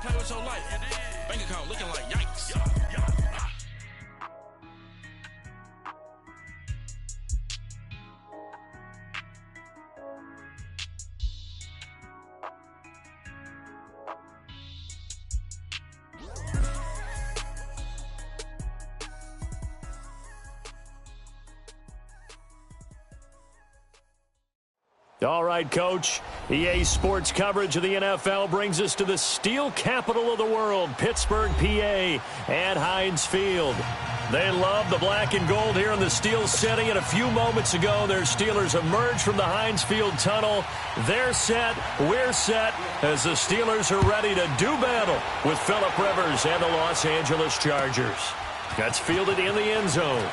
play with your life. Bank account looking like yikes. All right, Coach. EA Sports coverage of the NFL brings us to the steel capital of the world, Pittsburgh, PA, and Heinz Field. They love the black and gold here in the steel city, and a few moments ago, their Steelers emerged from the Heinz Field tunnel. They're set, we're set, as the Steelers are ready to do battle with Phillip Rivers and the Los Angeles Chargers. That's fielded in the end zone.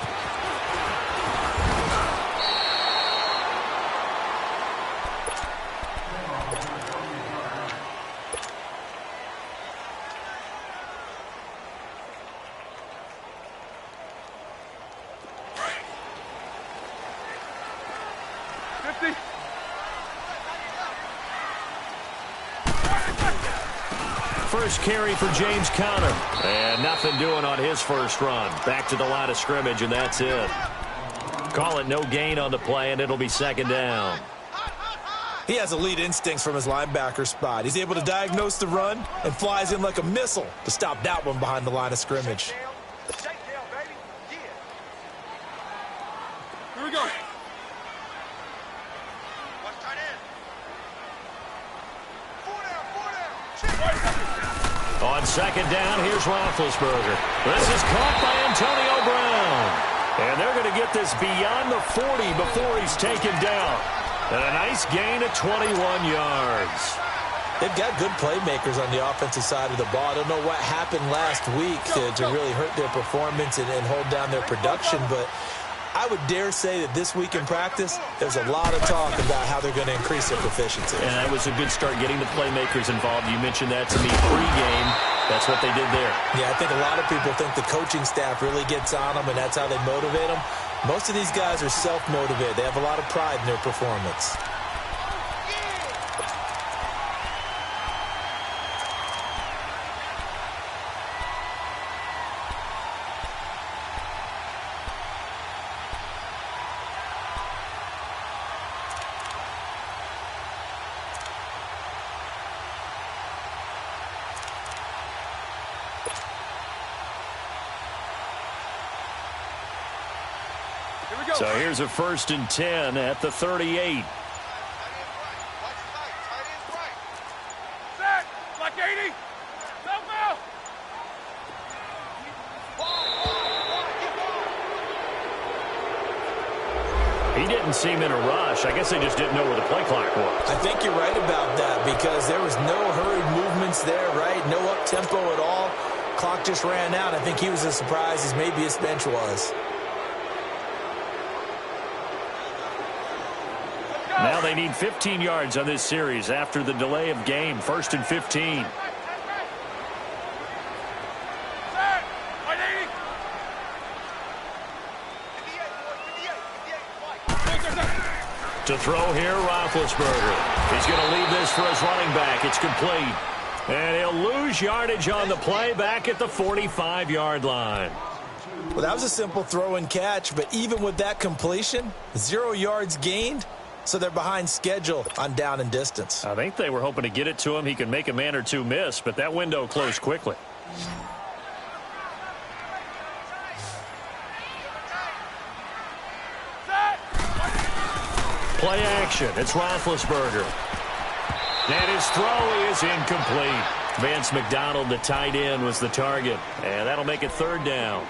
First carry for James Conner. And nothing doing on his first run. Back to the line of scrimmage, and that's it. Call it no gain on the play, and it'll be second down. He has elite instincts from his linebacker spot. He's able to diagnose the run and flies in like a missile to stop that one behind the line of scrimmage. Here we go. On second down, here's Roethlisberger. This is caught by Antonio Brown. And they're going to get this beyond the 40 before he's taken down. And a nice gain of 21 yards. They've got good playmakers on the offensive side of the ball. I don't know what happened last week to really hurt their performance and hold down their production, but I would dare say that this week in practice, there's a lot of talk about how they're going to increase their proficiency. And that was a good start getting the playmakers involved. You mentioned that to me pregame. That's what they did there. Yeah, I think a lot of people think the coaching staff really gets on them, and that's how they motivate them. Most of these guys are self-motivated. They have a lot of pride in their performance. So here's a 1st and 10 at the 38. He didn't seem in a rush. I guess they just didn't know where the play clock was. I think you're right about that because there was no hurried movements there, right? No up-tempo at all. Clock just ran out. I think he was as surprised as maybe his bench was. Now they need 15 yards on this series after the delay of game. 1st and 15. To throw here, Roethlisberger. He's going to leave this for his running back. It's complete. And he'll lose yardage on the play back at the 45-yard line. Well, that was a simple throw and catch, but even with that completion, 0 yards gained. So they're behind schedule on down and distance. I think they were hoping to get it to him. He could make a man or two miss, but that window closed quickly. Play action. It's Roethlisberger. And his throw is incomplete. Vance McDonald, the tight end, was the target. And that'll make it 3rd down.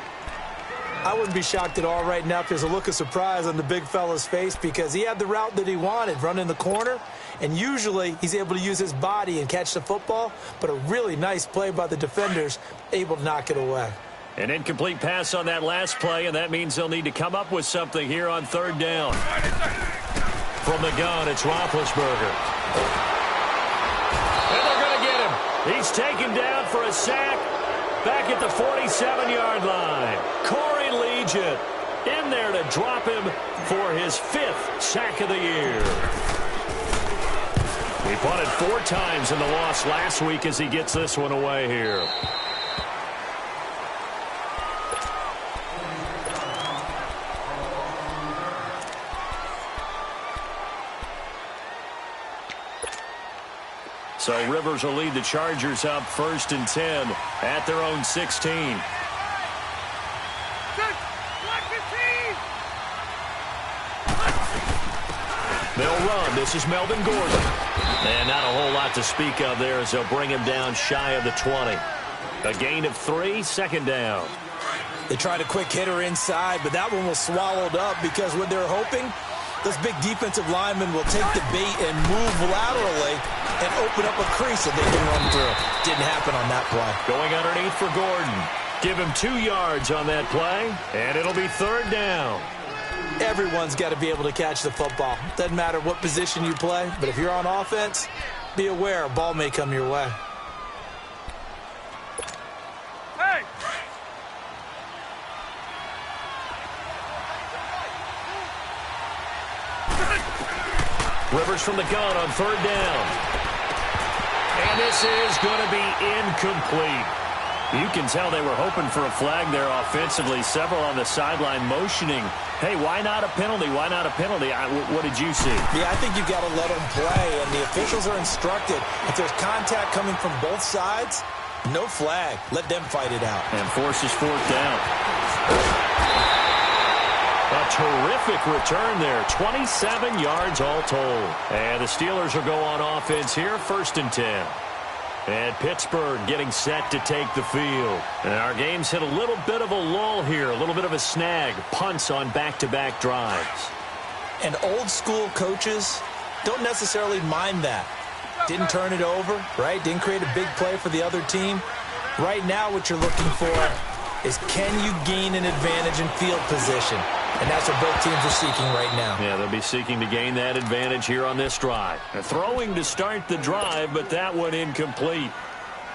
I wouldn't be shocked at all right now if there's a look of surprise on the big fella's face because he had the route that he wanted, running the corner, and usually he's able to use his body and catch the football, but a really nice play by the defenders, able to knock it away. An incomplete pass on that last play, and that means they'll need to come up with something here on 3rd down. From the gun, it's Roethlisberger. And they're going to get him. He's taken down for a sack back at the 47-yard line. Corey Legion in there to drop him for his 5th sack of the year. He punted 4 times in the loss last week as he gets this one away here. So Rivers will lead the Chargers up 1st and 10 at their own 16. They'll run. This is Melvin Gordon. And not a whole lot to speak of there as they'll bring him down shy of the 20. A gain of 3, 2nd down. They tried a quick hitter inside, but that one was swallowed up because what they're hoping, those big defensive linemen will take the bait and move laterally and open up a crease that they can run through. Didn't happen on that play. Going underneath for Gordon. Give him 2 yards on that play, and it'll be 3rd down. Everyone's got to be able to catch the football. Doesn't matter what position you play, but if you're on offense, be aware a ball may come your way. Hey! Rivers from the gun on 3rd down. And this is going to be incomplete. You can tell they were hoping for a flag there offensively. Several on the sideline motioning, hey, why not a penalty? Why not a penalty? What did you see? Yeah, I think you've got to let them play, and the officials are instructed. If there's contact coming from both sides, no flag. Let them fight it out. And forces 4th down. A terrific return there. 27 yards all told. And the Steelers will go on offense here, 1st and 10. And Pittsburgh getting set to take the field. And our game's hit a little bit of a lull here, a little bit of a snag. Punts on back-to-back drives. And old-school coaches don't necessarily mind that. Didn't turn it over, right? Didn't create a big play for the other team. Right now what you're looking for is can you gain an advantage in field position? And that's what both teams are seeking right now. Yeah, they'll be seeking to gain that advantage here on this drive. Throwing to start the drive, but that one incomplete.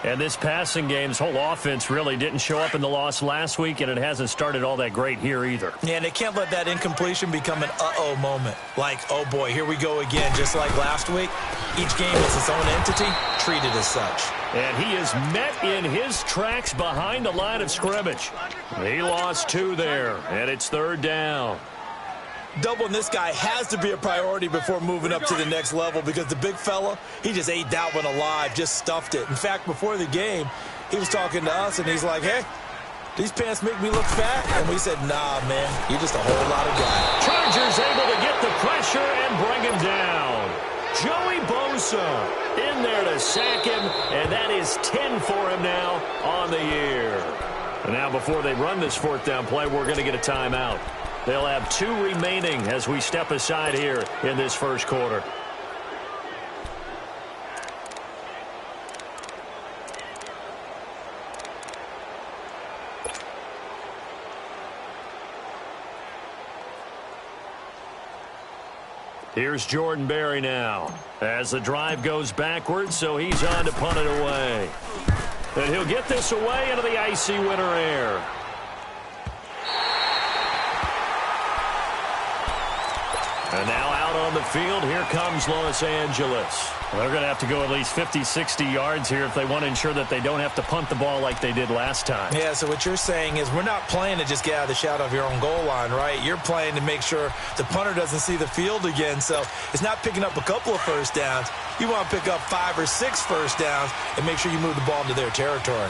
And this passing game's whole offense really didn't show up in the loss last week, and it hasn't started all that great here either. Yeah, and they can't let that incompletion become an uh-oh moment. Like, oh boy, here we go again, just like last week. Each game is its own entity, treated as such. And he is met in his tracks behind the line of scrimmage. He lost 2 there, and it's 3rd down. Doubling this guy has to be a priority before moving up to the next level because the big fella, he just ate that one alive, just stuffed it. In fact, before the game, he was talking to us, and he's like, hey, these pants make me look fat? And we said, nah, man, you're just a whole lot of guy. Chargers able to get the pressure and bring him down. Joey Bosa in there to sack him, and that is 10 for him now on the year. And now before they run this 4th down play, we're going to get a timeout. They'll have 2 remaining as we step aside here in this 1st quarter. Here's Jordan Berry now as the drive goes backwards, so he's on to punt it away. And he'll get this away into the icy winter air. And now out on the field, here comes Los Angeles. They're going to have to go at least 50, 60 yards here if they want to ensure that they don't have to punt the ball like they did last time. Yeah, so what you're saying is we're not playing to just get out of the shadow of your own goal line, right? You're playing to make sure the punter doesn't see the field again. So it's not picking up a couple of 1st downs. You want to pick up 5 or 6 1st downs and make sure you move the ball into their territory.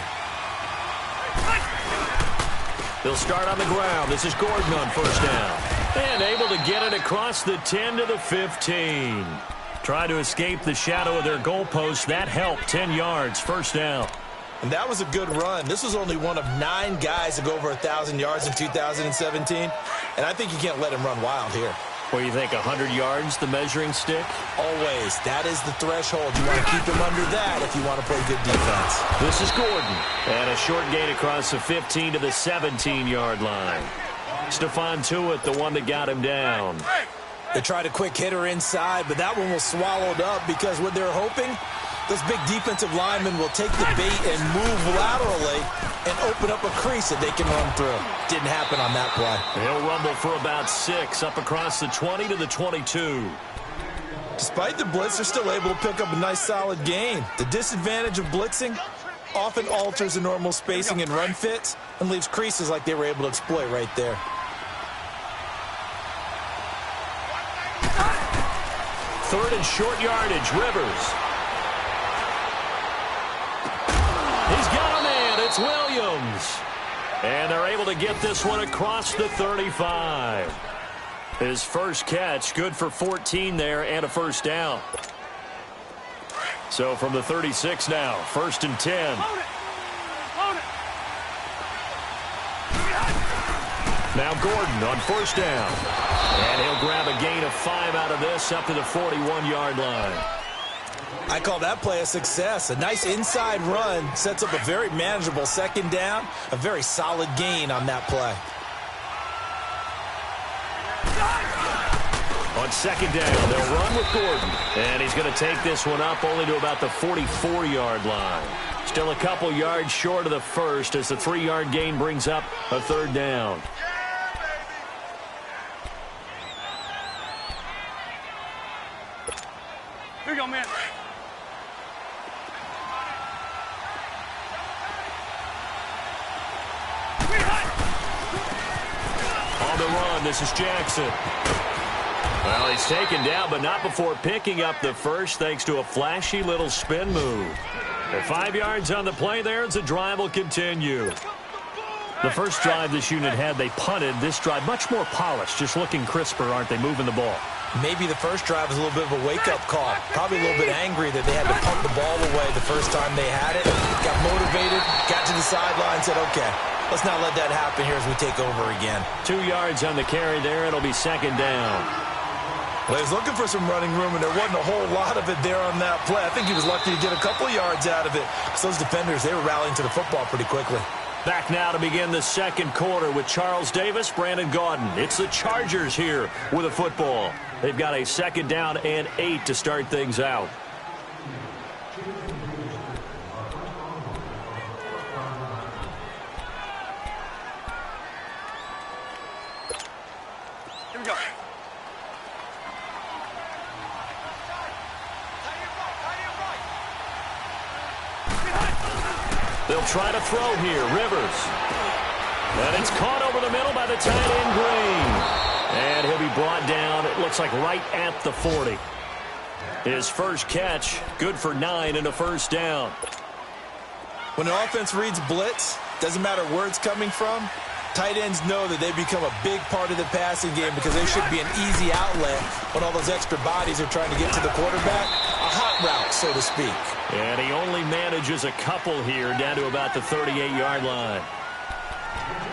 They'll start on the ground. This is Gordon on 1st down. And able to get it across the 10 to the 15. Try to escape the shadow of their goalpost. That helped. 10 yards, 1st down. And that was a good run. This was only one of 9 guys to go over 1,000 yards in 2017. And I think you can't let him run wild here. What do you think, 100 yards, the measuring stick? Always. That is the threshold. You want to keep him under that if you want to play good defense. This is Gordon. And a short gain across the 15 to the 17-yard line. Stephon Tuitt, the one that got him down. They tried a quick hitter inside, but that one was swallowed up because what they're hoping, those big defensive linemen will take the bait and move laterally and open up a crease that they can run through. Didn't happen on that play. He'll rumble for about 6 up across the 20 to the 22. Despite the blitz, they're still able to pick up a nice solid gain. The disadvantage of blitzing often alters the normal spacing and run fits and leaves creases like they were able to exploit right there. Third and short yardage, Rivers. He's got a man, it's Williams. And they're able to get this one across the 35. His first catch, good for 14 there and a first down. So from the 36 now, 1st and 10. Now Gordon on 1st down. And he'll grab a gain of 5 out of this up to the 41-yard line. I call that play a success. A nice inside run sets up a very manageable 2nd down. A very solid gain on that play. On 2nd down, they'll run with Gordon. And he's going to take this one up only to about the 44-yard line. Still a couple yards short of the first as the 3-yard gain brings up a 3rd down. Here you go, man. On the run, this is Jackson. Well, he's taken down, but not before picking up the first thanks to a flashy little spin move. At 5 yards on the play there as the drive will continue. The first drive this unit had, they punted. This drive, much more polished, just looking crisper, aren't they, moving the ball? Maybe the first drive was a little bit of a wake-up call. Probably a little bit angry that they had to pump the ball away the first time they had it. Got motivated, got to the sideline, said, okay, let's not let that happen here as we take over again. 2 yards on the carry there. It'll be 2nd down. Well, he was looking for some running room, and there wasn't a whole lot of it there on that play. I think he was lucky to get a couple of yards out of it. So those defenders, they were rallying to the football pretty quickly. Back now to begin the 2nd quarter with Charles Davis, Brandon Gaudin. It's the Chargers here with a football. They've got a 2nd down and 8 to start things out. Here we go. They'll try to throw here. Rivers. And it's caught over the middle by the tight end, Green. And he'll be brought down, it looks like right at the 40. His first catch, good for 9 and a first down. When an offense reads blitz, doesn't matter where it's coming from, tight ends know that they become a big part of the passing game because they should be an easy outlet when all those extra bodies are trying to get to the quarterback. A hot route, so to speak. And he only manages a couple here down to about the 38-yard line.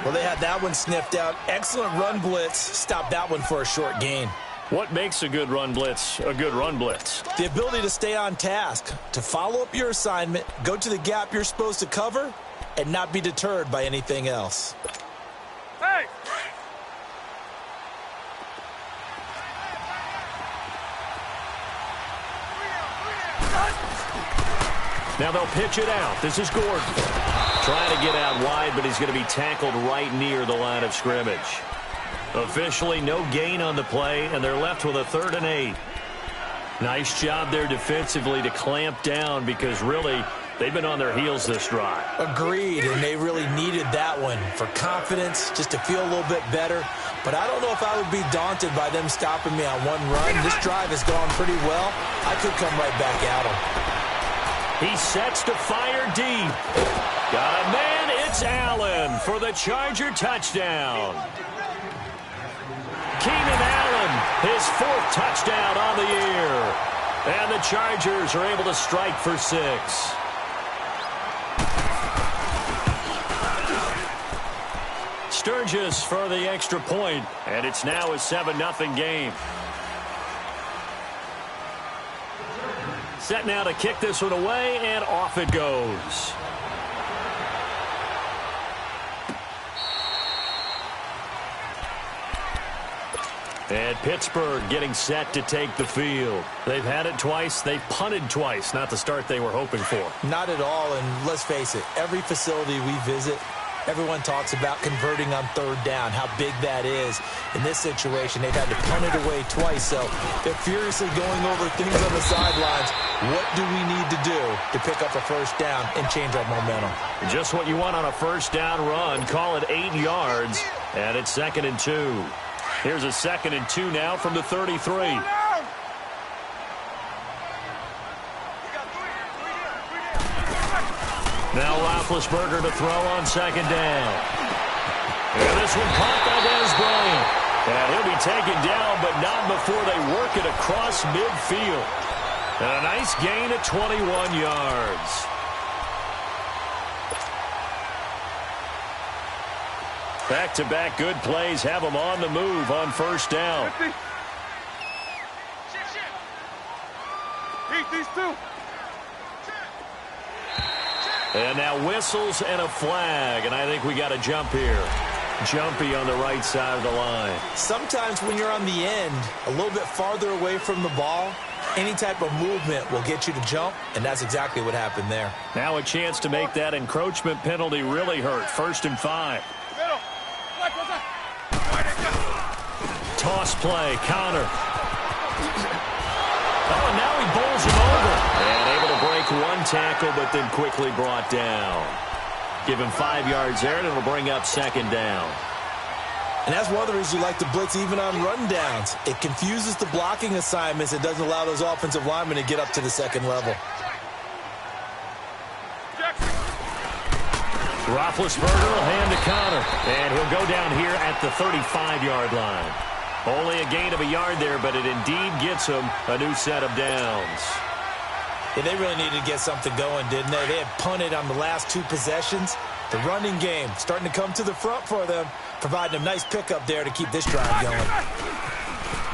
Well, they had that one sniffed out. Excellent run blitz. Stopped that one for a short gain. What makes a good run blitz a good run blitz? The ability to stay on task, to follow up your assignment, go to the gap you're supposed to cover, and not be deterred by anything else. Hey! Now they'll pitch it out. This is Gordon. Trying to get out wide, but he's going to be tackled right near the line of scrimmage. Officially, no gain on the play, and they're left with a 3rd and 8. Nice job there defensively to clamp down because really they've been on their heels this drive. Agreed, and they really needed that one for confidence, just to feel a little bit better. But I don't know if I would be daunted by them stopping me on one run. This drive has gone pretty well. I could come right back at them. He sets to fire deep. Got a man, it's Allen for the Charger touchdown. Keenan Allen, his 4th touchdown on the year. And the Chargers are able to strike for 6. Sturgis for the extra point, and it's now a 7-0 game. Set now to kick this one away, and off it goes. And Pittsburgh getting set to take the field. They've had it twice. They've punted twice. Not the start they were hoping for. Not at all, and let's face it, every facility we visit, Everyone talks about converting on third down, how big that is. In this situation, they've had to punt it away twice, so they're furiously going over things on the sidelines. What do we need to do to pick up a first down and change our momentum? Just what you want on a first down run. Call it 8 yards, and it's 2nd and 2. Here's a 2nd and 2 now from the 33. Now Roethlisberger to throw on 2nd down. And this one caught by Des Bryant. And he'll be taken down, but not before they work it across midfield. And a nice gain of 21 yards. Back-to-back good plays have them on the move on first down. Eat these two. And now whistles and a flag, and I think we got a jump here. Jumpy on the right side of the line. Sometimes when you're on the end, a little bit farther away from the ball, any type of movement will get you to jump, and that's exactly what happened there. Now a chance to make that encroachment penalty really hurt. 1st and 5. Toss play, Connor. Oh, and now he bowls him over. And able to break one tackle, but then quickly brought down. Give him 5 yards there, and it'll bring up 2nd down. And that's one of the reasons you like to blitz even on rundowns. It confuses the blocking assignments. It doesn't allow those offensive linemen to get up to the 2nd level. Roethlisberger will hand to Connor, and he'll go down here at the 35-yard line. Only a gain of a yard there, but it indeed gets him a new set of downs. Yeah, they really needed to get something going, didn't they? They had punted on the last 2 possessions. The running game starting to come to the front for them, providing a nice pickup there to keep this drive going.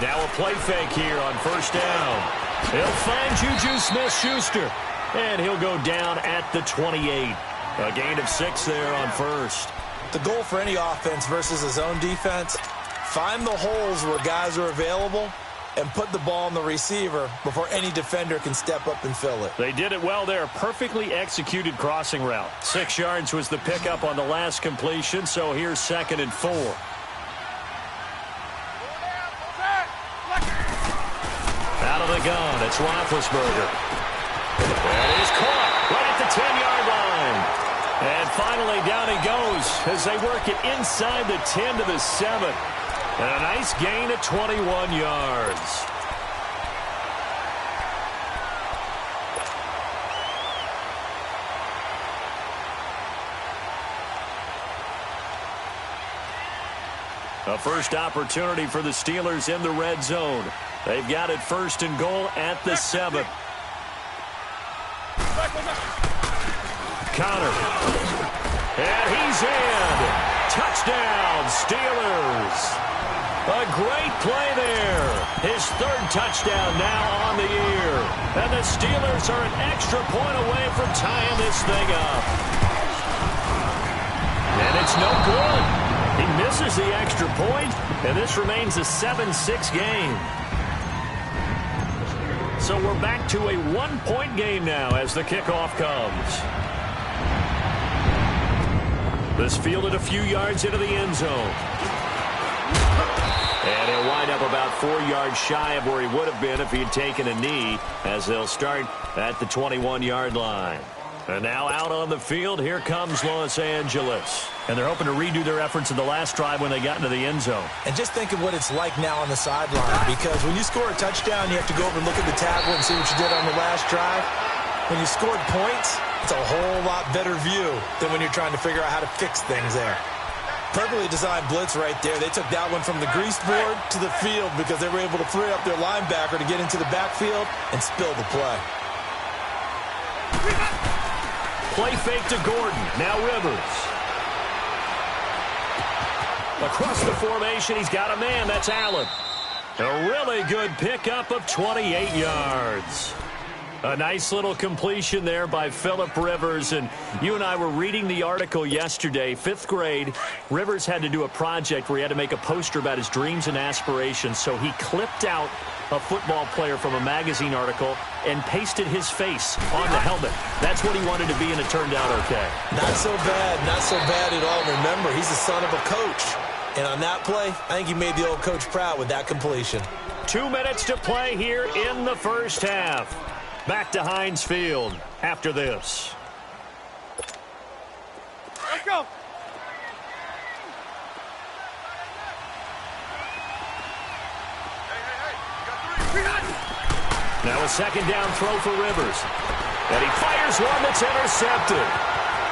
Now a play fake here on first down. He'll find Juju Smith-Schuster, and he'll go down at the 28. A gain of 6 there on first. The goal for any offense versus a zone defense, find the holes where guys are available and put the ball on the receiver before any defender can step up and fill it. They did it well there. Perfectly executed crossing route. 6 yards was the pickup on the last completion, so here's 2nd and 4. Out of the gun, it's Roethlisberger. And he's caught right at the 10-yard line. And finally down he goes as they work it inside the 10 to the 7. And a nice gain of 21 yards. A first opportunity for the Steelers in the red zone. They've got it 1st and goal at the 7. Connor. And he's in. Touchdown, Steelers. A great play there. His 3rd touchdown now on the year. And the Steelers are an extra point away from tying this thing up. And it's no good. He misses the extra point, and this remains a 7-6 game. So we're back to a 1-point game now as the kickoff comes. This fielded a few yards into the end zone. And he'll wind up about 4 yards shy of where he would have been if he had taken a knee, as they'll start at the 21-yard line. And now out on the field, here comes Los Angeles. And they're hoping to redo their efforts in the last drive when they got into the end zone. And just think of what it's like now on the sideline, because when you score a touchdown, you have to go over and look at the tablet and see what you did on the last drive. When you scored points, it's a whole lot better view than when you're trying to figure out how to fix things there. Perfectly designed blitz right there. They took that one from the grease board to the field because they were able to free up their linebacker to get into the backfield and spill the play. Play fake to Gordon. Now Rivers. Across the formation, he's got a man. That's Allen. A really good pickup of 28 yards. A nice little completion there by Phillip Rivers. And you and I were reading the article yesterday, 5th grade. Rivers had to do a project where he had to make a poster about his dreams and aspirations. So he clipped out a football player from a magazine article and pasted his face on the helmet. That's what he wanted to be, and it turned out okay. Not so bad. Not so bad at all. Remember, he's the son of a coach. And on that play, I think he made the old coach proud with that completion. 2 minutes to play here in the first half. Back to Heinz Field after this. Let's go. Now a second down throw for Rivers. And he fires one that's intercepted.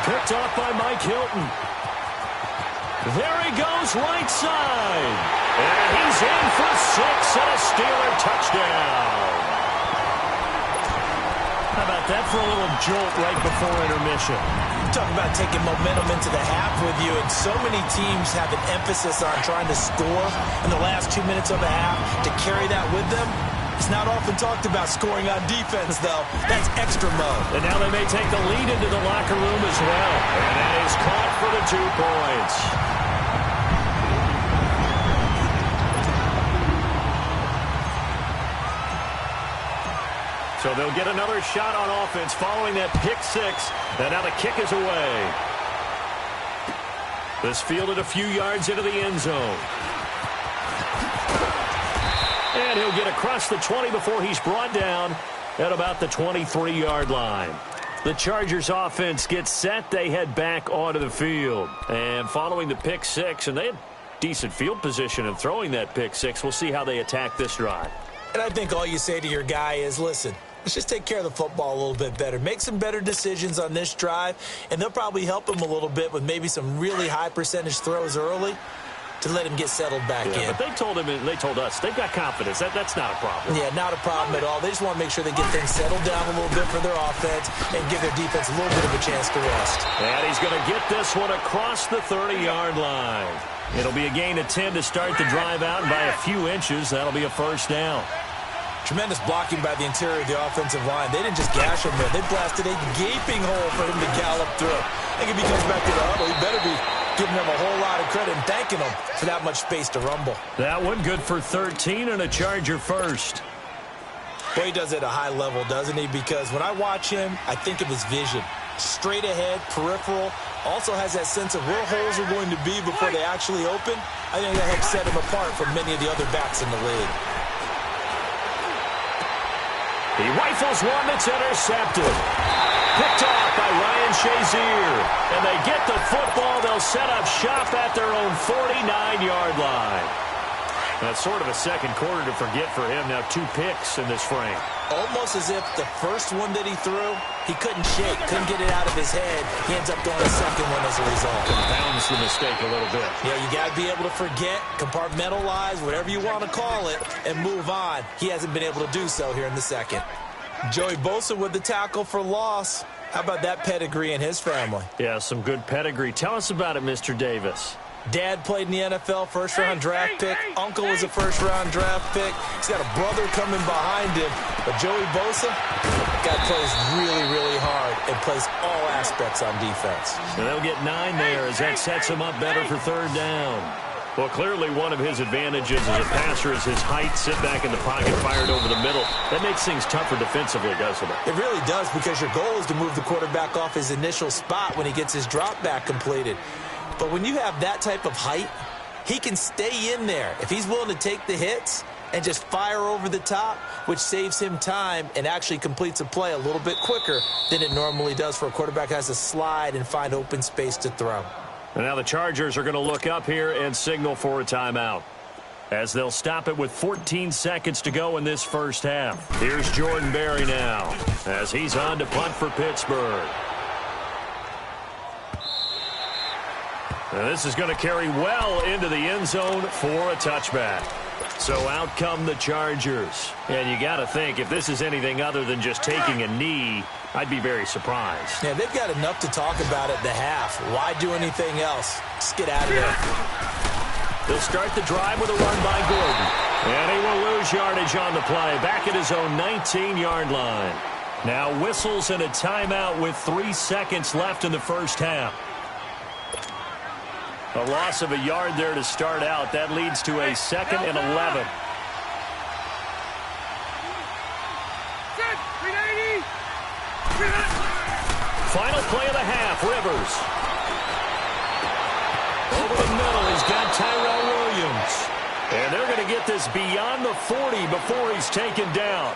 Picked off by Mike Hilton. There he goes right side. And he's in for 6 and a Steeler touchdown. How about that for a little jolt right before intermission? Talk about taking momentum into the half with you, and so many teams have an emphasis on trying to score in the last 2 minutes of the half. To carry that with them, it's not often talked about scoring on defense, though. That's extra mode. And now they may take the lead into the locker room as well. And that is caught for the 2 points. So they'll get another shot on offense following that pick 6. And now the kick is away. This fielded a few yards into the end zone. And he'll get across the 20 before he's brought down at about the 23-yard line. The Chargers offense gets set. They head back onto the field. And following the pick 6, and they had decent field position in throwing that pick 6. We'll see how they attack this drive. And I think all you say to your guy is, listen, let's just take care of the football a little bit better. Make some better decisions on this drive, and they'll probably help him a little bit with maybe some really high percentage throws early to let him get settled back in. But they told him, and they told us, they've got confidence. That's not a problem. Yeah, not a problem at all. They just want to make sure they get things settled down a little bit for their offense and give their defense a little bit of a chance to rest. And he's going to get this one across the 30-yard line. It'll be a gain of 10 to start the drive out, and by a few inches, that'll be a first down. Tremendous blocking by the interior of the offensive line. They didn't just gash him there. They blasted a gaping hole for him to gallop through. I think if he comes back to the huddle, he better be giving them a whole lot of credit and thanking them for that much space to rumble. That one good for 13 and a Charger first. Boy, he does it at a high level, doesn't he? Because when I watch him, I think of his vision. Straight ahead, peripheral. Also has that sense of where holes are going to be before they actually open. I think that helps set him apart from many of the other backs in the league. He rifles one that's intercepted. Picked off by Ryan Shazier. And they get the football. They'll set up shop at their own 49-yard line. That's sort of a second quarter to forget for him. Now 2 picks in this frame. Almost as if the first one that he threw, he couldn't shake, couldn't get it out of his head. He ends up throwing a second one as a result. Compounds the mistake a little bit. Yeah, you got to be able to forget, compartmentalize, whatever you want to call it, and move on. He hasn't been able to do so here in the second. Joey Bosa with the tackle for loss. How about that pedigree in his family? Yeah, some good pedigree. Tell us about it, Mr. Davis. Dad played in the NFL, first-round draft pick. Uncle was a first-round draft pick. He's got a brother coming behind him. But Joey Bosa, guy plays really, really hard and plays all aspects on defense. And they'll get 9 there as that sets him up better for third down. Well, clearly one of his advantages as a passer is his height. Sit back in the pocket, fired over the middle. That makes things tougher defensively, doesn't it? It really does, because your goal is to move the quarterback off his initial spot when he gets his drop back completed. But when you have that type of height, he can stay in there. If he's willing to take the hits and just fire over the top, which saves him time and actually completes a play a little bit quicker than it normally does for a quarterback who has to slide and find open space to throw. And now the Chargers are going to look up here and signal for a timeout, as they'll stop it with 14 seconds to go in this first half. Here's Jordan Berry now as he's on to punt for Pittsburgh. And this is going to carry well into the end zone for a touchback. So out come the Chargers. And you got to think, if this is anything other than just taking a knee, I'd be very surprised. Yeah, they've got enough to talk about at the half. Why do anything else? Just get out of there. They'll start the drive with a run by Gordon. And he will lose yardage on the play, back at his own 19-yard line. Now whistles and a timeout with 3 seconds left in the first half. A loss of a yard there to start out. That leads to a 2nd and 11. play of the half. Rivers. Over the middle, he's got Tyrell Williams. And they're going to get this beyond the 40 before he's taken down.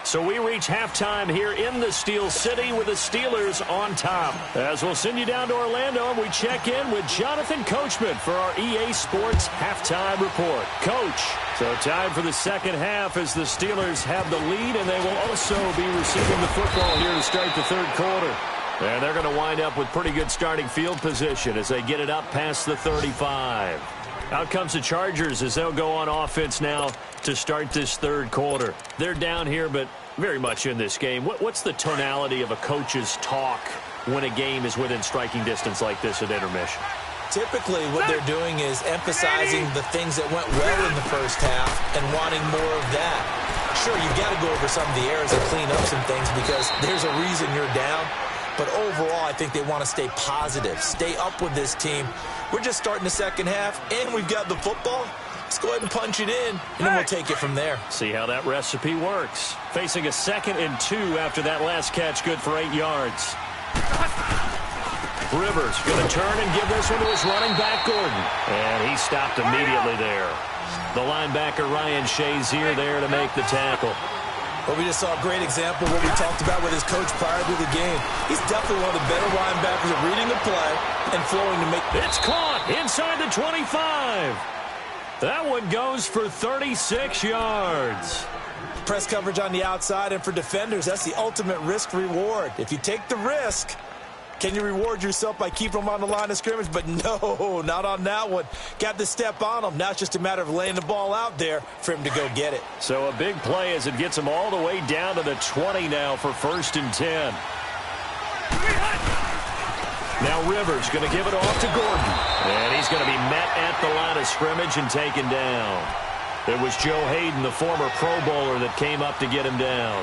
So we reach halftime here in the Steel City with the Steelers on top. As we'll send you down to Orlando, and we check in with Jonathan Coachman for our EA Sports Halftime Report. Coach, so time for the second half as the Steelers have the lead, and they will also be receiving the football here to start the third quarter. And they're going to wind up with pretty good starting field position as they get it up past the 35. Out comes the Chargers as they'll go on offense now to start this third quarter. They're down here, but very much in this game. What's the tonality of a coach's talk when a game is within striking distance like this at intermission? Typically, what they're doing is emphasizing the things that went well in the first half and wanting more of that. Sure, you've got to go over some of the errors and clean up some things because there's a reason you're down. But overall, I think they want to stay positive, stay up with this team. We're just starting the second half, and we've got the football. Let's go ahead and punch it in, and then we'll take it from there. See how that recipe works. Facing a 2nd and 2 after that last catch, good for 8 yards. Rivers going to turn and give this one to his running back, Gordon. And he stopped immediately there. The linebacker, Ryan Shazier, there to make the tackle. Well, we just saw a great example of what we talked about with his coach prior to the game. He's definitely one of the better linebackers at reading the play and flowing to make... It's caught inside the 25. That one goes for 36 yards. Press coverage on the outside, and for defenders, that's the ultimate risk-reward. If you take the risk, can you reward yourself by keeping them on the line of scrimmage? But no, not on that one. Got to step on them. Now it's just a matter of laying the ball out there for him to go get it. So a big play as it gets him all the way down to the 20 now for 1st and 10. Now Rivers going to give it off to Gordon. And he's going to be met at the line of scrimmage and taken down. It was Joe Hayden, the former Pro Bowler, that came up to get him down.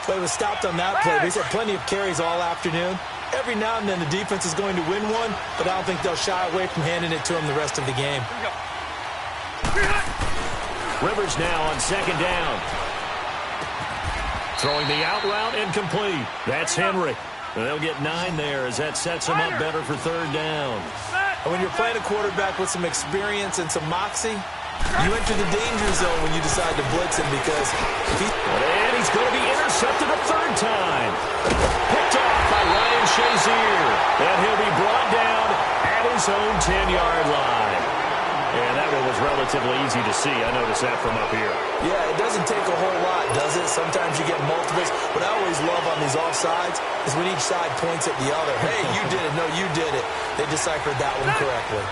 Play was stopped on that play. He's had plenty of carries all afternoon. Every now and then the defense is going to win one, but I don't think they'll shy away from handing it to him the rest of the game. Rivers now on 2nd down. Throwing the out route incomplete. That's Henry. They'll get 9 there as that sets him up better for 3rd down. And when you're playing a quarterback with some experience and some moxie, you enter the danger zone when you decide to blitz him because and he's going to be intercepted a 3rd time. Picked off by Ryan Shazier. And he'll be brought down at his own 10-yard line. And that one was relatively easy to see. I noticed that from up here. Yeah, it doesn't take a whole lot, does it? Sometimes you get multiples. What I always love on these offsides is when each side points at the other. Hey, you did it. No, you did it. They deciphered that one correctly.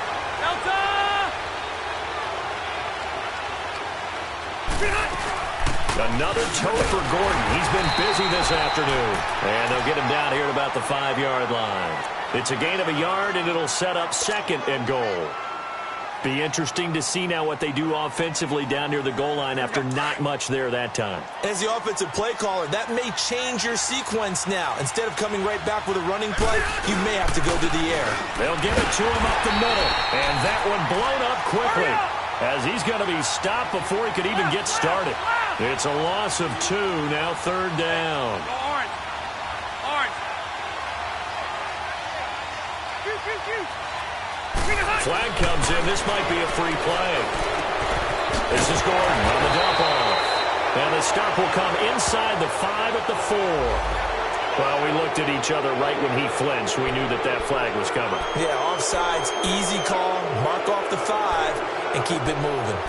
Another toe for Gordon. He's been busy this afternoon. And they'll get him down here at about the 5-yard line. It's a gain of a yard, and it'll set up 2nd and goal. Be interesting to see now what they do offensively down near the goal line after not much there that time. As the offensive play caller, that may change your sequence now. Instead of coming right back with a running play, you may have to go to the air. They'll give it to him up the middle. And that one blown up quickly as he's going to be stopped before he could even get started. It's a loss of 2, now 3rd down. Orange. Flag comes in. This might be a free play. This is Gordon on the dump off. And the stop will come inside the 5 at the 4. Well, we looked at each other right when he flinched. We knew that that flag was coming. Yeah, offsides, easy call. Mark off the 5 and keep it moving.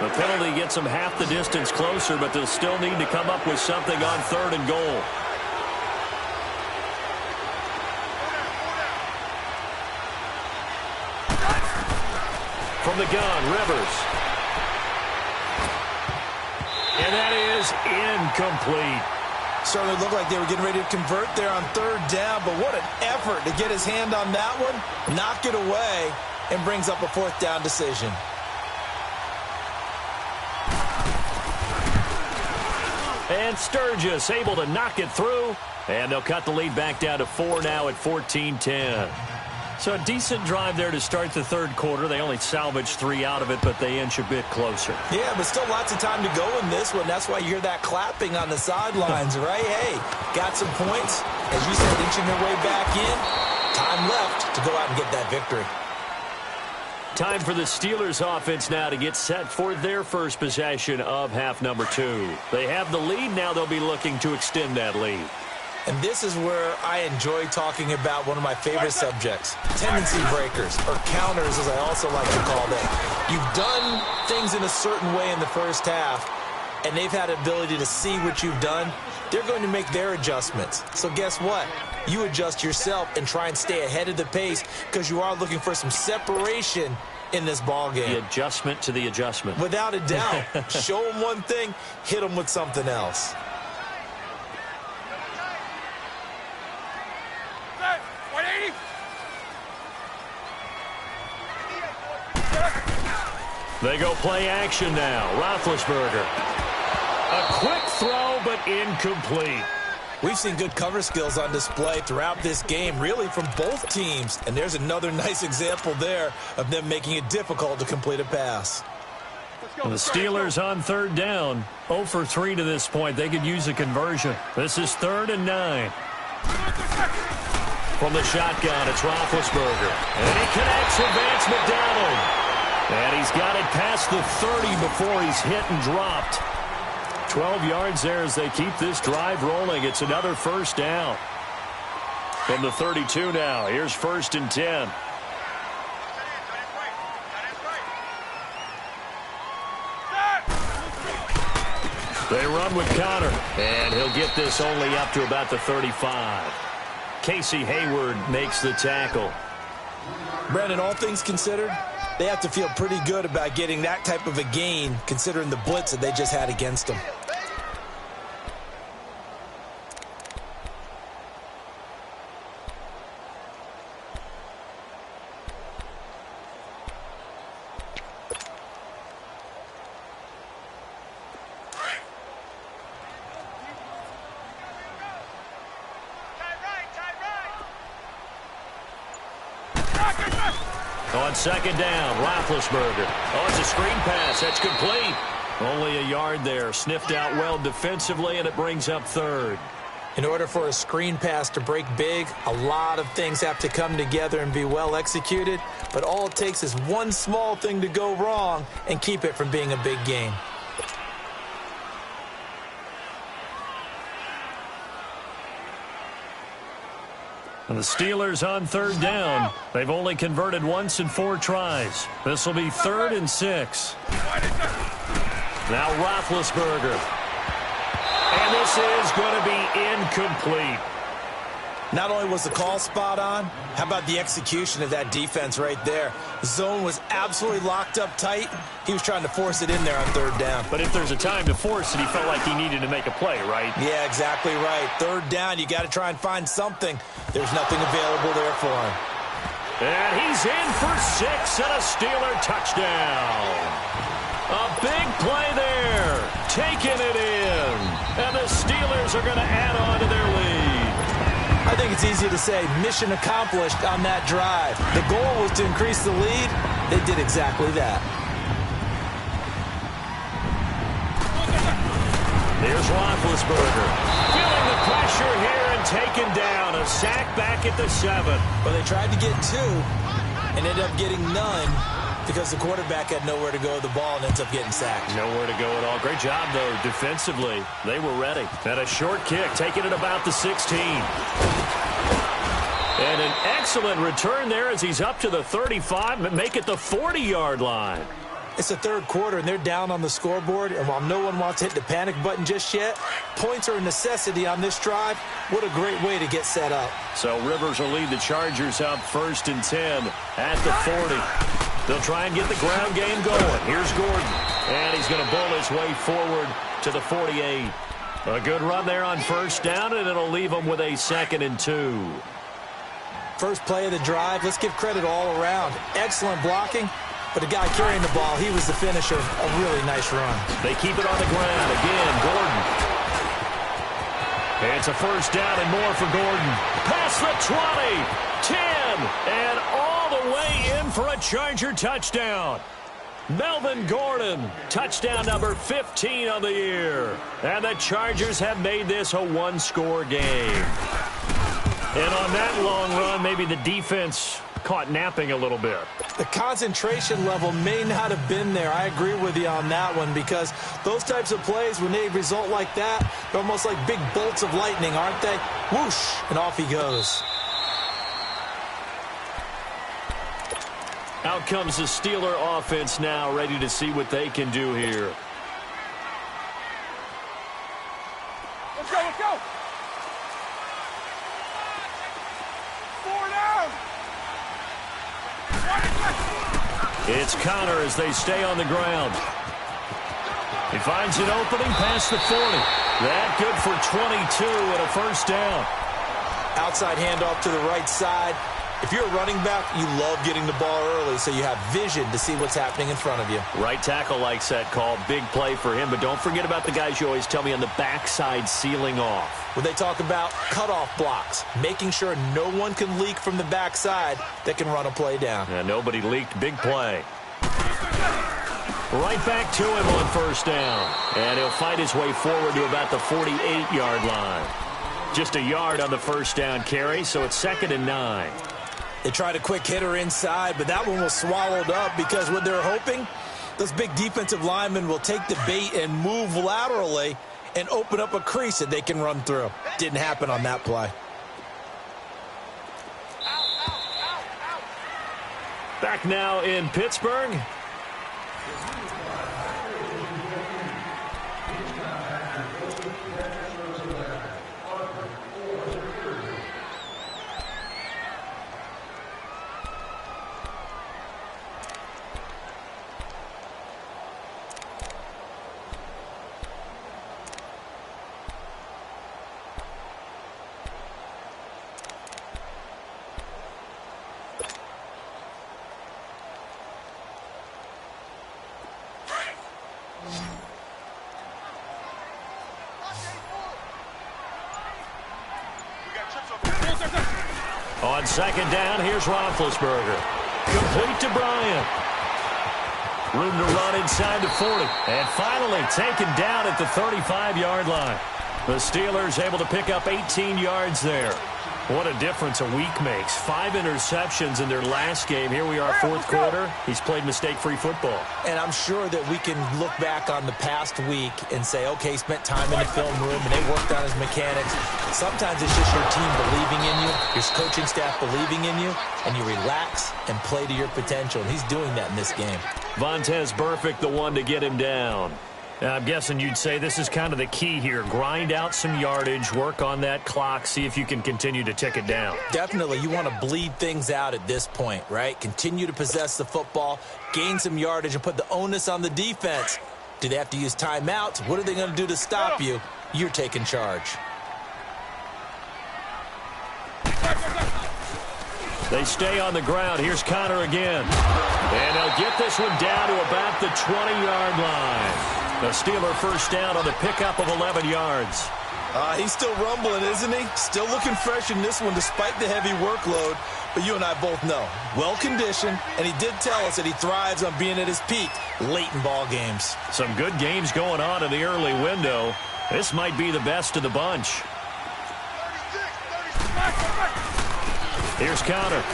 The penalty gets them half the distance closer, but they'll still need to come up with something on 3rd and goal. From the gun, Rivers. And that is incomplete. Certainly looked like they were getting ready to convert there on 3rd down, but what an effort to get his hand on that one, knock it away, and brings up a 4th down decision. And Sturgis able to knock it through, and they'll cut the lead back down to 4 now at 14-10. So a decent drive there to start the third quarter. They only salvaged 3 out of it, but they inch a bit closer. Yeah, but still lots of time to go in this one. That's why you hear that clapping on the sidelines, right? Hey, got some points. As you said, inching their way back in. Time left to go out and get that victory. Time for the Steelers offense now to get set for their first possession of half number 2. They have the lead. Now they'll be looking to extend that lead. And this is where I enjoy talking about one of my favorite subjects, tendency breakers, or counters as I also like to call them. You've done things in a certain way in the first half, and they've had the ability to see what you've done. They're going to make their adjustments. So guess what? You adjust yourself and try and stay ahead of the pace because you are looking for some separation in this ball game. The adjustment to the adjustment. Without a doubt. Show them one thing, hit them with something else. They go play action now. Roethlisberger. A quick throw, but incomplete. We've seen good cover skills on display throughout this game, really from both teams. And there's another nice example there of them making it difficult to complete a pass. And the Steelers on third down. 0 for 3 to this point. They could use a conversion. This is 3rd and 9. From the shotgun, it's Roethlisberger. And he connects with Vance McDonald. And he's got it past the 30 before he's hit and dropped. 12 yards there as they keep this drive rolling. It's another first down. From the 32 now, here's 1st and 10. They run with Connor, and he'll get this only up to about the 35. Casey Hayward makes the tackle. Brandon, all things considered, they have to feel pretty good about getting that type of a gain considering the blitz that they just had against them. On 2nd down, Roethlisberger. Oh, it's a screen pass. That's complete. Only a yard there. Sniffed out well defensively, and it brings up 3rd. In order for a screen pass to break big, a lot of things have to come together and be well executed. But all it takes is one small thing to go wrong and keep it from being a big gain. And the Steelers on 3rd down. They've only converted once in 4 tries. This will be 3rd and 6. Now Roethlisberger. And this is going to be incomplete. Not only was the call spot on, how about the execution of that defense right there? The zone was absolutely locked up tight. He was trying to force it in there on 3rd down. But if there's a time to force it, he felt like he needed to make a play, right? Yeah, exactly right. 3rd down, you got to try and find something. There's nothing available there for him. And he's in for 6 and a Steeler touchdown. A big play there. Taking it in. And the Steelers are going to add on to their lead. I think it's easy to say mission accomplished on that drive. The goal was to increase the lead. They did exactly that. Here's Roethlisberger. Feeling the pressure here and taken down. A sack back at the 7. Well, they tried to get 2 and ended up getting none because the quarterback had nowhere to go with the ball and ends up getting sacked. Nowhere to go at all. Great job, though, defensively. They were ready. And a short kick, taking it about the 16. And an excellent return there as he's up to the 35, make it the 40-yard line. It's the 3rd quarter, and they're down on the scoreboard. And while no one wants to hit the panic button just yet, points are a necessity on this drive. What a great way to get set up. So Rivers will lead the Chargers up 1st and 10 at the 40. They'll try and get the ground game going. Here's Gordon. And he's going to bull his way forward to the 48. A good run there on 1st down, and it'll leave them with a 2nd and 2. First play of the drive. Let's give credit all around. Excellent blocking. But the guy carrying the ball, he was the finisher. A really nice run. They keep it on the ground. Again, Gordon. It's a 1st down and more for Gordon. Pass across the 20, 10, and all the way in for a Charger touchdown. Melvin Gordon, touchdown number 15 on the year. And the Chargers have made this a one-score game. And on that long run, maybe the defense caught napping a little bit. The concentration level may not have been there. I agree with you on that one, because those types of plays, when they result like that, they're almost like big bolts of lightning, aren't they? Whoosh, and off he goes. Out comes the Steeler offense now, ready to see what they can do here. Let's go, let's go. 4 down. It's Connor as they stay on the ground. He finds an opening past the 40. That good for 22 and a first down. Outside handoff to the right side. If you're a running back, you love getting the ball early so you have vision to see what's happening in front of you. Right tackle likes that call. Big play for him, but don't forget about the guys you always tell me on the backside sealing off. When they talk about cutoff blocks, making sure no one can leak from the backside that can run a play down. And nobody leaked. Big play. Right back to him on first down. And he'll fight his way forward to about the 48-yard line. Just a yard on the first down carry, so it's 2nd and 9. They tried a quick hitter inside, but that one was swallowed up because what they're hoping, those big defensive linemen will take the bait and move laterally and open up a crease that they can run through. Didn't happen on that play. Back now in Pittsburgh. On 2nd down, here's Roethlisberger. Complete to Bryant. Room to run inside the 40. And finally taken down at the 35-yard line. The Steelers able to pick up 18 yards there. What a difference a week makes. 5 interceptions in their last game. Here we are, 4th quarter. He's played mistake-free football. And I'm sure that we can look back on the past week and say, okay, he spent time in the film room and they worked on his mechanics. Sometimes it's just your team believing in you, your coaching staff believing in you, and you relax and play to your potential. And he's doing that in this game. Vontaze Burfict, the one to get him down. I'm guessing you'd say this is kind of the key here. Grind out some yardage, work on that clock, see if you can continue to tick it down. Definitely. You want to bleed things out at this point, right? Continue to possess the football, gain some yardage, and put the onus on the defense. Do they have to use timeouts? What are they going to do to stop you? You're taking charge. They stay on the ground. Here's Connor again. And they'll get this one down to about the 20-yard line. The Steeler first down on the pickup of 11 yards. He's still rumbling, isn't he? Still looking fresh in this one despite the heavy workload. But you and I both know, well-conditioned, and he did tell us that he thrives on being at his peak late in ball games. Some good games going on in the early window. This might be the best of the bunch. Here's Connor.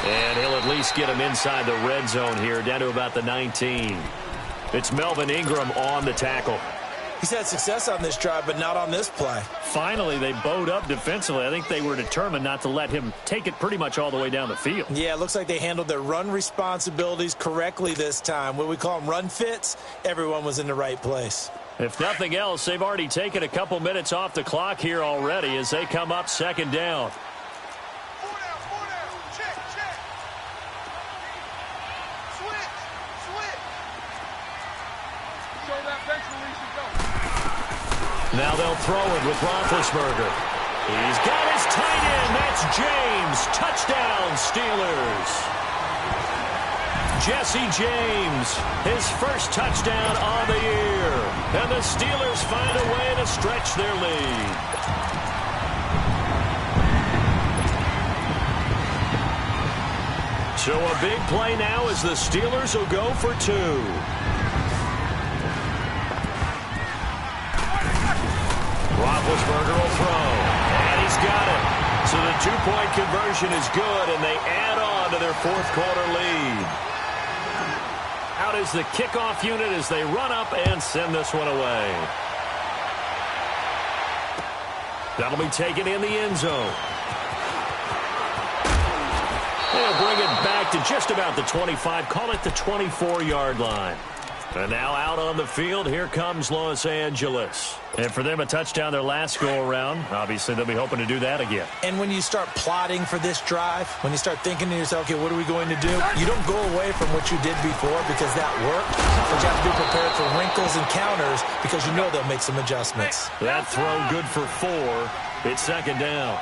And he'll at least get him inside the red zone here, down to about the 19. It's Melvin Ingram on the tackle. He's had success on this drive, but not on this play. Finally, they bowed up defensively. I think they were determined not to let him take it pretty much all the way down the field. Yeah, it looks like they handled their run responsibilities correctly this time. What we call them run fits, everyone was in the right place. If nothing else, they've already taken a couple minutes off the clock here already as they come up 2nd down. Now they'll throw it with Roethlisberger. He's got his tight end. That's James. Touchdown, Steelers. Jesse James, his first touchdown of the year. And the Steelers find a way to stretch their lead. So a big play now as the Steelers will go for 2. Roethlisberger will throw, and he's got it. So the 2-point conversion is good, and they add on to their fourth quarter lead. Out is the kickoff unit as they run up and send this one away. That'll be taken in the end zone. They'll bring it back to just about the 25, call it the 24-yard line. And now out on the field, here comes Los Angeles. And for them, a touchdown their last go-around. Obviously, they'll be hoping to do that again. And when you start plotting for this drive, when you start thinking to yourself, okay, what are we going to do? You don't go away from what you did before because that worked. But you have to be prepared for wrinkles and counters because you know they'll make some adjustments. That throw good for 4. It's second down.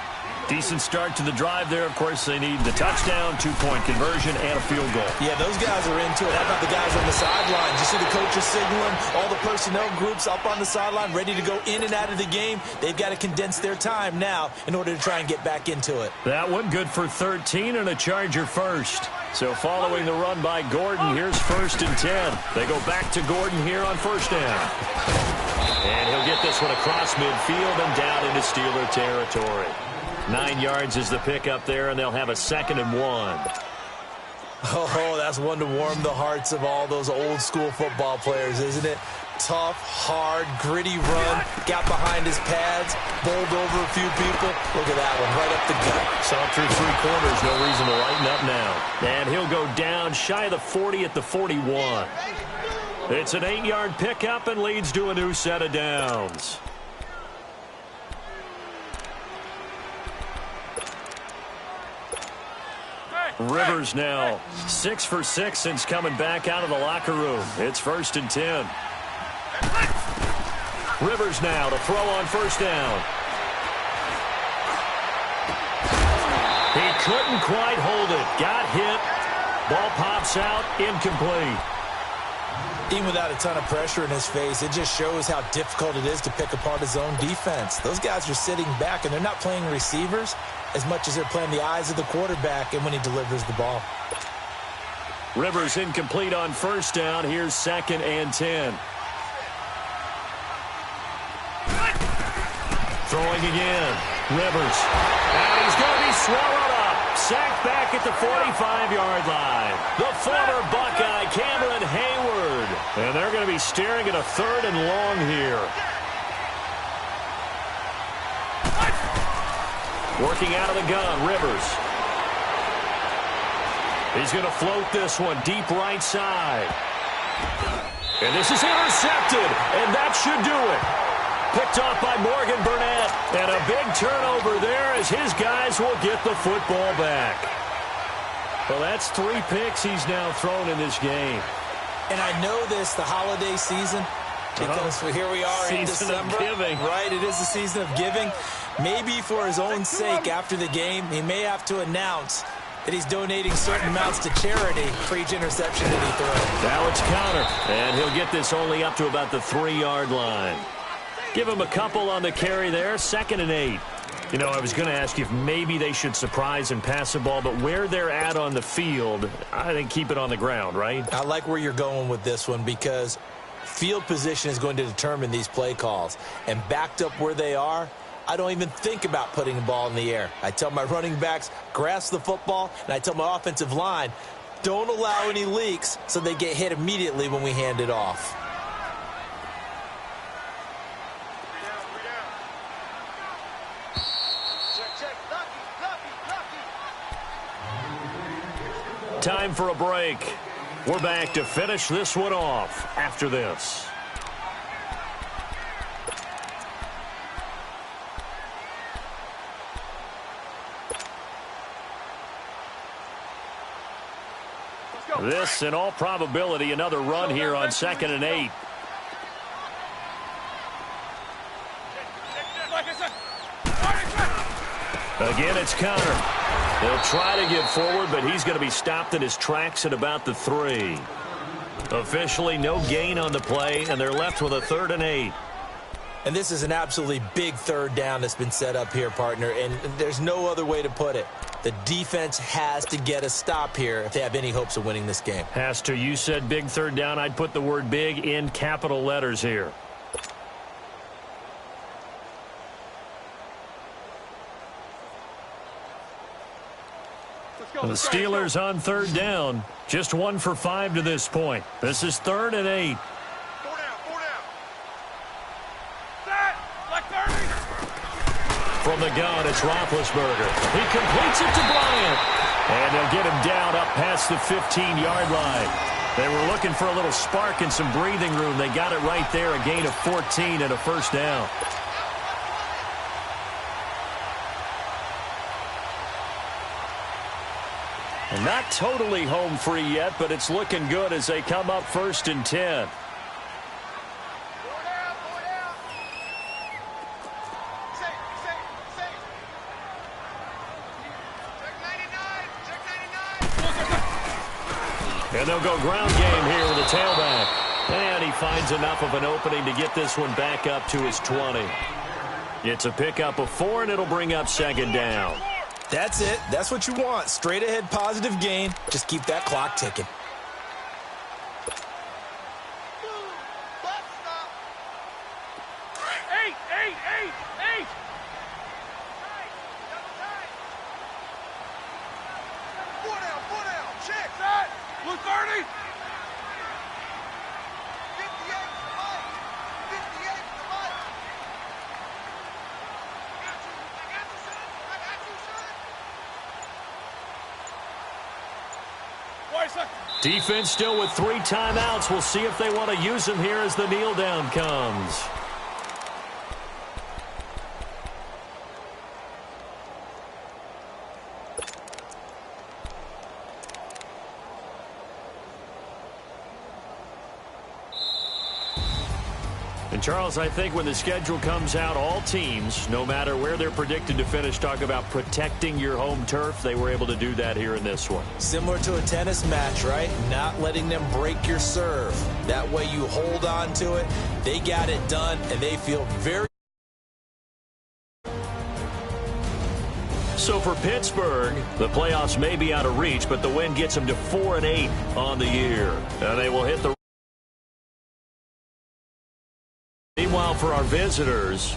Decent start to the drive there. Of course, they need the touchdown, 2-point conversion, and a field goal. Yeah, those guys are into it. How about the guys on the sideline? You see the coaches signaling, all the personnel groups up on the sideline ready to go in and out of the game. They've got to condense their time now in order to try and get back into it. That one good for 13 and a Charger first. So following the run by Gordon, here's 1st and 10. They go back to Gordon here on first down. And he'll get this one across midfield and down into Steeler territory. 9 yards is the pickup there, and they'll have a 2nd and 1. Oh, that's one to warm the hearts of all those old-school football players, isn't it? Tough, hard, gritty run, got behind his pads, bowled over a few people. Look at that one, right up the gut. Saw through 3 quarters, no reason to lighten up now. And he'll go down shy of the 40 at the 41. It's an 8-yard pickup and leads to a new set of downs. Rivers now 6 for 6 since coming back out of the locker room. It's 1st and 10. Rivers now to throw on first down. He couldn't quite hold it. Got hit. Ball pops out. Incomplete. Even without a ton of pressure in his face, it just shows how difficult it is to pick apart his own defense. Those guys are sitting back, and they're not playing receivers as much as they're playing the eyes of the quarterback and when he delivers the ball. Rivers incomplete on first down. Here's 2nd and 10. Throwing again. Rivers. And he's going to be swallowed up. Sacked back at the 45-yard line. The former Buckeye, Cameron Hayward. And they're going to be staring at a 3rd and long here. Working out of the gun, Rivers. He's going to float this one deep right side. And this is intercepted, and that should do it. Picked off by Morgan Burnett, and a big turnover there as his guys will get the football back. Well, that's 3 picks he's now thrown in this game. And I know this, the holiday season, because here we are in December. Right, it is the season of giving. Maybe for his own sake after the game, he may have to announce that he's donating certain amounts to charity for each interception that he throws. Now it's counter, and he'll get this only up to about the 3-yard line. Give him a couple on the carry there, 2nd and 8. You know, I was going to ask you if maybe they should surprise and pass the ball, but where they're at on the field, I think keep it on the ground, right? I like where you're going with this one because field position is going to determine these play calls. And backed up where they are, I don't even think about putting the ball in the air. I tell my running backs, grasp the football, and I tell my offensive line, don't allow any leaks so they get hit immediately when we hand it off. Time for a break. We're back to finish this one off after this. This, in all probability, another run here on 2nd and 8. Again, it's Connor. They'll try to get forward, but he's going to be stopped in his tracks at about the 3. Officially, no gain on the play, and they're left with a 3rd and 8. And this is an absolutely big 3rd down that's been set up here, partner, and there's no other way to put it. The defense has to get a stop here if they have any hopes of winning this game. Has to. You said big third down. I'd put the word big in capital letters here. The Steelers on third down. Just 1 for 5 to this point. This is 3rd and 8. 4 down, 4 down. Set, like 30. From the gun, it's Roethlisberger. He completes it to Bryant. And they'll get him down up past the 15-yard line. They were looking for a little spark and some breathing room. They got it right there, a gain of 14 and a first down. And not totally home free yet, but it's looking good as they come up 1st and 10. 4 down, 4 down. Safe. Check 99, check 99. And they'll go ground game here with a tailback. And he finds enough of an opening to get this one back up to his 20. It's a pickup of 4, and it'll bring up 2nd down. That's it. That's what you want. Straight ahead positive gain. Just keep that clock ticking. Eight. 4 down. Check that. Blue 30. 58 to Mike. 58 to Mike. I got you, son. Defense still with 3 timeouts. We'll see if they want to use them here as the kneel down comes. And Charles, I think when the schedule comes out, all teams, no matter where they're predicted to finish, talk about protecting your home turf. They were able to do that here in this one. Similar to a tennis match, right? Not letting them break your serve. That way you hold on to it. They got it done, and they feel very... So for Pittsburgh, the playoffs may be out of reach, but the win gets them to 4 and 8 on the year. And they will hit the... Meanwhile, for our visitors,